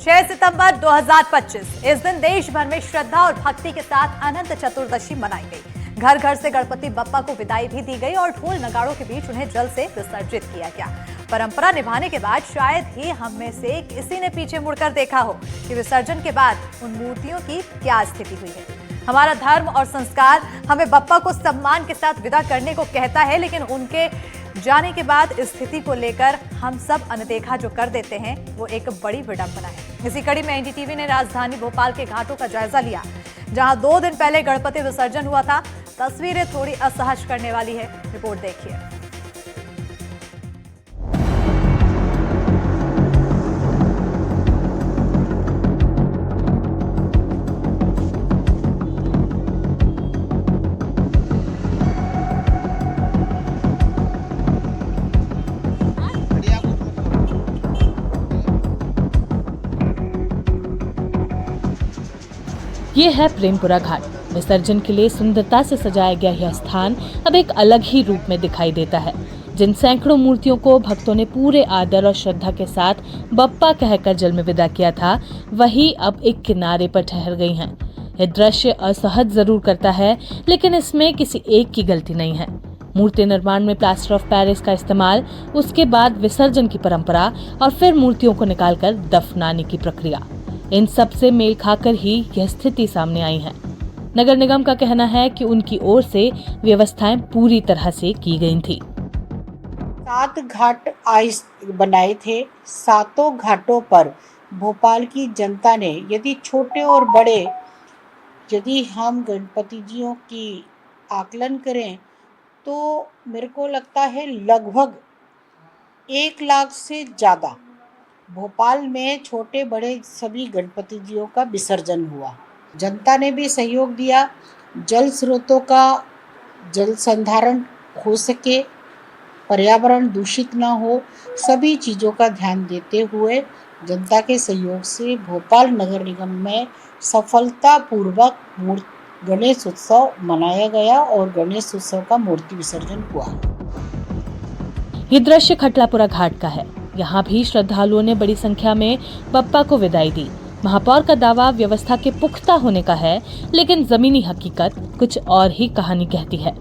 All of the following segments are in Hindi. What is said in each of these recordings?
6 सितंबर 2025 इस दिन देश भर में श्रद्धा और भक्ति के साथ अनंत चतुर्दशी मनाई गई। घर घर से गणपति बप्पा को विदाई भी दी गई और ढोल नगाड़ों के बीच उन्हें जल से विसर्जित किया गया। परंपरा निभाने के बाद शायद ही हम में से किसी ने पीछे मुड़कर देखा हो कि विसर्जन के बाद उन मूर्तियों की क्या स्थिति हुई है। हमारा धर्म और संस्कार हमें बप्पा को सम्मान के साथ विदा करने को कहता है, लेकिन उनके जाने के बाद स्थिति को लेकर हम सब अनदेखा जो कर देते हैं वो एक बड़ी विडंबना है। इसी कड़ी में एनडीटीवी ने राजधानी भोपाल के घाटों का जायजा लिया, जहां 2 दिन पहले गणपति विसर्जन हुआ था। तस्वीरें थोड़ी असहज करने वाली है, रिपोर्ट देखिए। ये है प्रेमपुरा घाट। विसर्जन के लिए सुंदरता से सजाया गया यह स्थान अब एक अलग ही रूप में दिखाई देता है। जिन सैकड़ों मूर्तियों को भक्तों ने पूरे आदर और श्रद्धा के साथ बप्पा कहकर जल में विदा किया था, वही अब एक किनारे पर ठहर गई हैं। यह दृश्य असहज जरूर करता है, लेकिन इसमें किसी एक की गलती नहीं है। मूर्ति निर्माण में प्लास्टर ऑफ पेरिस का इस्तेमाल, उसके बाद विसर्जन की परंपरा और फिर मूर्तियों को निकालकर दफनाने की प्रक्रिया, इन सब से मेल खाकर ही यह स्थिति सामने आई है। नगर निगम का कहना है कि उनकी ओर से व्यवस्थाएं पूरी तरह से की गई थी। 7 घाट बनाए थे। 7 घाटों पर भोपाल की जनता ने, यदि छोटे और बड़े, यदि हम गणपति जियों की आकलन करें तो मेरे को लगता है लगभग 1 लाख से ज़्यादा भोपाल में छोटे बड़े सभी गणपति जियों का विसर्जन हुआ। जनता ने भी सहयोग दिया। जल स्रोतों का जल संधारण हो सके, पर्यावरण दूषित ना हो, सभी चीज़ों का ध्यान देते हुए जनता के सहयोग से भोपाल नगर निगम में सफलतापूर्वक गणेश उत्सव मनाया गया और गणेश उत्सव का मूर्ति विसर्जन हुआ। ये दृश्य खटलापुरा घाट का है। यहाँ भी श्रद्धालुओं ने बड़ी संख्या में बप्पा को विदाई दी। महापौर का दावा व्यवस्था के पुख्ता होने का है, लेकिन जमीनी हकीकत कुछ और ही कहानी कहती है।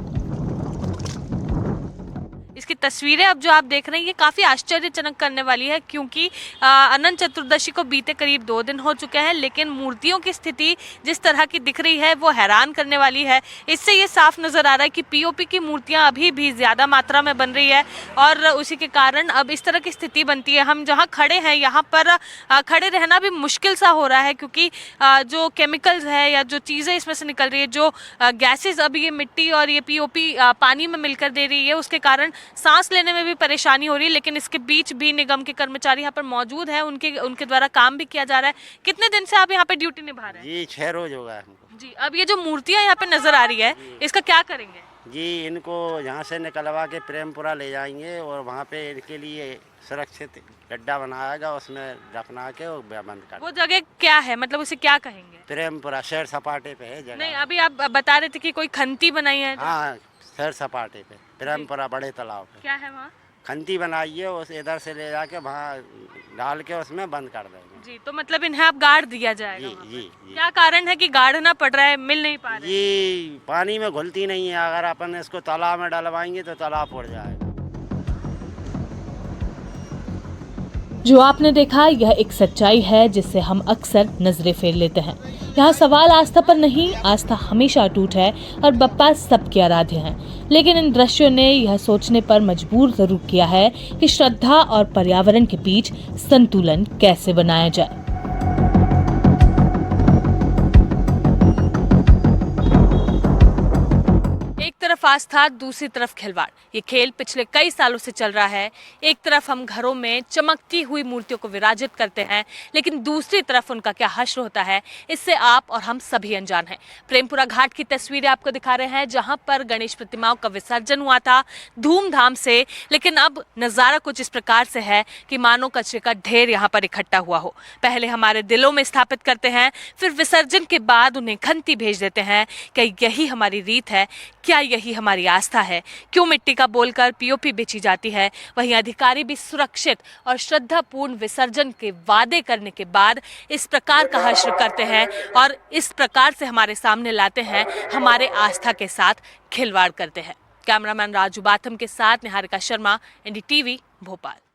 इसकी तस्वीरें अब जो आप देख रहे हैं ये काफ़ी आश्चर्यजनक करने वाली है, क्योंकि अनंत चतुर्दशी को बीते करीब 2 दिन हो चुके हैं, लेकिन मूर्तियों की स्थिति जिस तरह की दिख रही है वो हैरान करने वाली है। इससे ये साफ नज़र आ रहा है कि पीओपी की मूर्तियां अभी भी ज़्यादा मात्रा में बन रही है और उसी के कारण अब इस तरह की स्थिति बनती है। हम जहाँ खड़े हैं यहाँ पर खड़े रहना भी मुश्किल सा हो रहा है, क्योंकि जो केमिकल्स है या जो चीज़ें इसमें से निकल रही है, जो गैसेज अभी ये मिट्टी और ये पीओपी पानी में मिलकर दे रही है, उसके कारण सांस लेने में भी परेशानी हो रही है। लेकिन इसके बीच भी निगम के कर्मचारी यहाँ पर मौजूद हैं, उनके द्वारा काम भी किया जा रहा है। कितने दिन से आप यहाँ पे ड्यूटी निभा रहे हैं? जी 6 रोज हो गया हमको। जी, अब ये जो मूर्तियाँ यहाँ पे नजर आ रही है इसका क्या करेंगे? जी, इनको यहाँ से निकलवा के प्रेमपुरा ले जाएंगे और वहाँ पे इनके लिए सुरक्षित गड्ढा बनाएगा, उसमें दफना के और बंद कर। वो जगह क्या है, मतलब उसे क्या कहेंगे? प्रेमपुरा सैर सपाटे पे है जगह। नहीं, अभी आप बता रहे थे कि कोई खंती बनाई है। हाँ, सैर सपाटे पे प्रेमपुरा बड़े तालाब पे क्या है वहाँ? खंती बनाई है, उस इधर से ले जाके वहाँ डाल के उसमें बंद कर देंगे। जी, तो मतलब इन्हें आप गाड़ दिया जाएगा? जी। क्या कारण है कि गाड़ना पड़ रहा है, मिल नहीं पा रहा है? जी, पानी में घुलती नहीं है। अगर अपन इसको तालाब में डलवाएंगे तो तालाब उड़ जाएगा। जो आपने देखा यह एक सच्चाई है जिससे हम अक्सर नजरें फेर लेते हैं। यहाँ सवाल आस्था पर नहीं, आस्था हमेशा अटूट है और बप्पा सबके आराध्य हैं। लेकिन इन दृश्यों ने यह सोचने पर मजबूर जरूर किया है कि श्रद्धा और पर्यावरण के बीच संतुलन कैसे बनाया जाए। तरफ आस्था, दूसरी तरफ खिलवाड़। ये खेल पिछले कई सालों से चल रहा है। एक तरफ हम घरों में चमकती हुई मूर्तियों को विराजित करते हैं, लेकिन दूसरी तरफ उनका क्या हश्र होता है, इससे आप और हम सभी अनजान हैं। प्रेमपुरा घाट की तस्वीरें आपको दिखा रहे हैं, जहां पर गणेश प्रतिमाओं का विसर्जन हुआ था धूमधाम से, लेकिन अब नज़ारा कुछ इस प्रकार से है कि मानो कचरे का ढेर यहाँ पर इकट्ठा हुआ हो। पहले हमारे दिलों में स्थापित करते हैं, फिर विसर्जन के बाद उन्हें खंती भेज देते हैं। क्या यही हमारी रीत है? क्या यही हमारी आस्था है, क्यों मिट्टी का बोलकर पीओपी बेची जाती है। वहीं अधिकारी भी सुरक्षित और श्रद्धापूर्ण विसर्जन के वादे करने के बाद इस प्रकार का हश्र करते हैं और इस प्रकार से हमारे सामने लाते हैं, हमारे आस्था के साथ खिलवाड़ करते हैं। कैमरामैन राजू बाथम के साथ निहारिका शर्मा, NDTV, भोपाल।